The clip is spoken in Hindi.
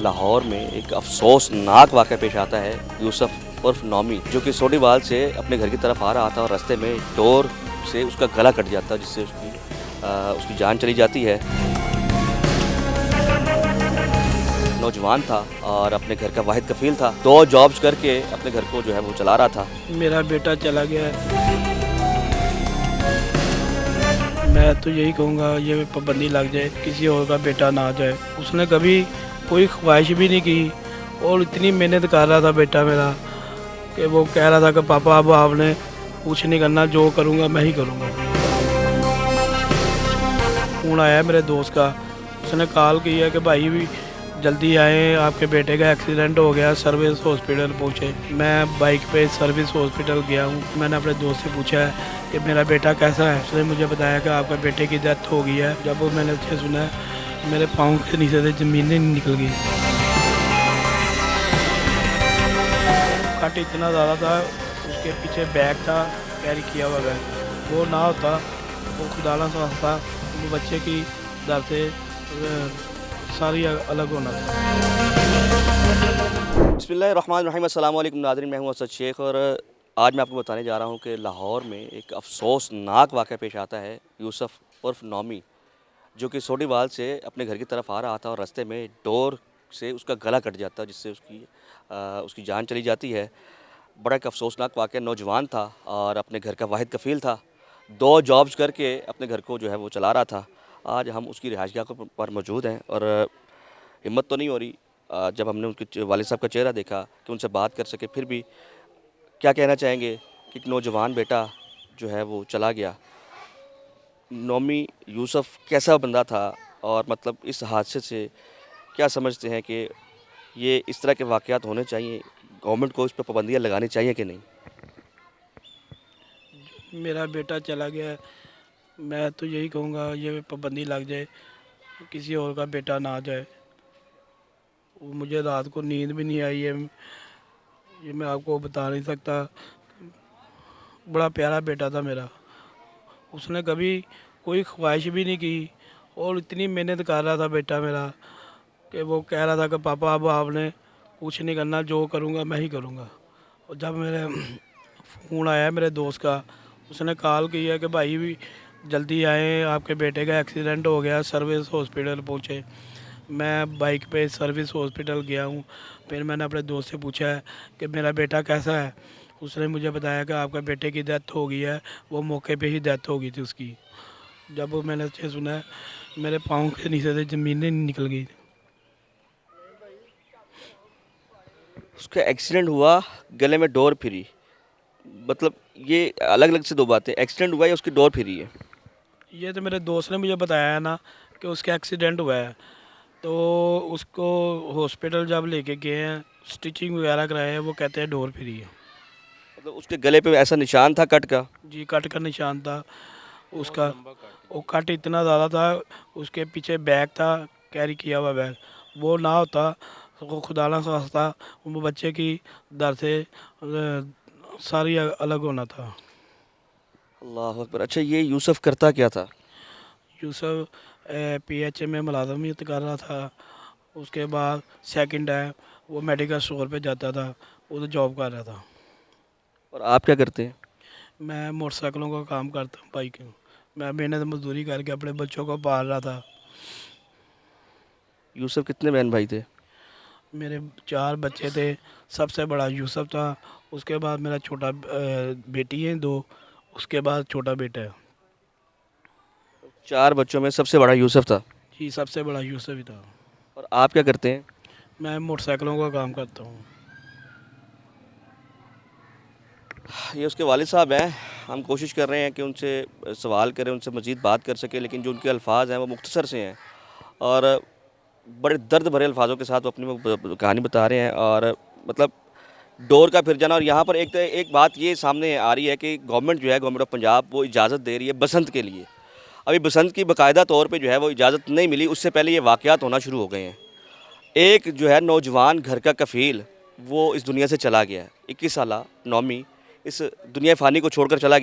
लाहौर में एक अफसोसनाक वाक़या पेश आता है। यूसुफ उर्फ नौमी जो कि सोडीवाल से अपने घर की तरफ आ रहा था और रास्ते में डोर से उसका गला कट जाता है, जिससे उसकी जान चली जाती है। नौजवान था और अपने घर का वाहिद कफ़ील था। 2 जॉब्स करके अपने घर को जो है वो चला रहा था। मेरा बेटा चला गया है। मैं तो यही कहूँगा ये पाबंदी लग जाए, किसी और का बेटा ना आ जाए। उसने कभी कोई ख्वाहिश भी नहीं की और इतनी मेहनत कर रहा था बेटा मेरा कि वो कह रहा था कि पापा अब आपने कुछ नहीं करना, जो करूँगा मैं ही करूँगा। फ़ोन आया मेरे दोस्त का, उसने कॉल किया कि भाई भी जल्दी आए, आपके बेटे का एक्सीडेंट हो गया, सर्विस हॉस्पिटल पहुँचे। मैं बाइक पे सर्विस हॉस्पिटल गया हूँ। मैंने अपने दोस्त से पूछा है कि मेरा बेटा कैसा है। उसने मुझे बताया कि आपका बेटे की डेथ हो गई है। जब मैंने अच्छे सुना, मेरे पाँव के नीचे से ज़मीनें निकल गई। कट इतना ज़्यादा था, उसके पीछे बैग था, कैरी किया हुआ बैग। वो ना होता वो खुदा ना खास्ता वो बच्चे की दर से सारी अलग होना था। बिस्मिल्लाहिर्रहमानिर्रहीम, अस्सलाम वालेकुम नाज़रीन, मैं हूं असद शेख और आज मैं आपको बताने जा रहा हूं कि लाहौर में एक अफसोसनाक वाक़या पेश आता है। यूसुफ उर्फ नौमी जो कि सोडीवाल से अपने घर की तरफ आ रहा था और रास्ते में डोर से उसका गला कट जाता है, जिससे उसकी जान चली जाती है। बड़ा एक अफसोसनाक वाक़या। नौजवान था और अपने घर का वाहिद कफ़ील था। 2 जॉब्स करके अपने घर को जो है वो चला रहा था। आज हम उसकी रिहाइशगाह पर मौजूद हैं और हिम्मत तो नहीं हो रही जब हमने उनके वालिद साहब का चेहरा देखा कि उनसे बात कर सके। फिर भी क्या कहना चाहेंगे कि एक नौजवान बेटा जो है वो चला गया। नौमी यूसुफ कैसा बंदा था और मतलब इस हादसे से क्या समझते हैं कि ये इस तरह के वाक़यात होने चाहिए, गवर्नमेंट को इस पर पाबंदियाँ लगानी चाहिए कि नहीं? मेरा बेटा चला गया है। मैं तो यही कहूँगा ये पाबंदी लग जाए, किसी और का बेटा ना आ जाए। वो मुझे रात को नींद भी नहीं आई है, ये मैं आपको बता नहीं सकता। बड़ा प्यारा बेटा था मेरा। उसने कभी कोई ख्वाहिश भी नहीं की और इतनी मेहनत कर रहा था बेटा मेरा कि वो कह रहा था कि पापा अब आपने कुछ नहीं करना, जो करूँगा मैं ही करूँगा। और जब मेरे फ़ोन आया मेरे दोस्त का, उसने कॉल किया कि भाई भी जल्दी आए, आपके बेटे का एक्सीडेंट हो गया, सर्विस हॉस्पिटल पहुँचे। मैं बाइक पे सर्विस हॉस्पिटल गया हूँ। फिर मैंने अपने दोस्त से पूछा है कि मेरा बेटा कैसा है। उसने मुझे बताया कि आपका बेटे की डेथ हो गई है। वो मौके पे ही डेथ हो गई थी उसकी। जब मैंने अच्छे सुना, मेरे पाँव के नीचे से ज़मीनें निकल गई। उसका एक्सीडेंट हुआ, गले में डोर फिरी, मतलब ये अलग-अलग से 2 बातें। एक्सीडेंट हुआ या उसकी डोर फिरी है? ये तो मेरे दोस्त ने मुझे बताया है ना कि उसका एक्सीडेंट हुआ है, तो उसको हॉस्पिटल जब लेके गए हैं, स्टिचिंग वगैरह कराए हैं, वो कहते हैं डोर फ्री है। मतलब उसके गले पे ऐसा निशान था कट का? जी, कट का निशान था उसका। वो कट इतना ज़्यादा था, उसके पीछे बैग था, कैरी किया हुआ बैग। वो ना होता तो खुदा ना खास्ता वो बच्चे की दर से सारी अलग होना था। अल्लाह अकबर। अच्छा, ये यूसुफ करता क्या था? यूसुफ PH में मुलाजमत कर रहा था। उसके बाद सेकंड है, वो मेडिकल स्टोर पे जाता था, वो तो जॉब कर रहा था। और आप क्या करते हैं? मैं मोटरसाइकिलों का काम करता हूँ, बाइक। मैं मेहनत मजदूरी करके अपने बच्चों को पाल रहा था। यूसुफ कितने बहन भाई थे? मेरे 4 बच्चे थे। सबसे बड़ा यूसुफ था, उसके बाद मेरा छोटा बेटी है 2, उसके बाद छोटा बेटा है। 4 बच्चों में सबसे बड़ा यूसुफ था। जी, सबसे बड़ा यूसुफ ही था। और आप क्या करते हैं? मैं मोटरसाइकिलों का काम करता हूँ। ये उसके वालिद साहब हैं। हम कोशिश कर रहे हैं कि उनसे सवाल करें, उनसे मज़ीद बात कर सकें, लेकिन जो उनके अल्फाज हैं वो मुख्तसर से हैं और बड़े दर्द भरे अल्फाजों के साथ वो अपनी वो कहानी बता रहे हैं। और मतलब डोर का फिर जाना। और यहाँ पर एक बात ये सामने आ रही है कि गवर्नमेंट जो है, गवर्नमेंट ऑफ पंजाब, वो इजाज़त दे रही है बसंत के लिए। अभी बसंत की बाकायदा तौर पे जो है वो इजाज़त नहीं मिली, उससे पहले ये वाक़यात होना शुरू हो गए हैं। एक जो है नौजवान घर का कफ़ील, वो इस दुनिया से चला गया है। 21 साला नौमी इस दुनिया फ़ानी को छोड़कर चला गया।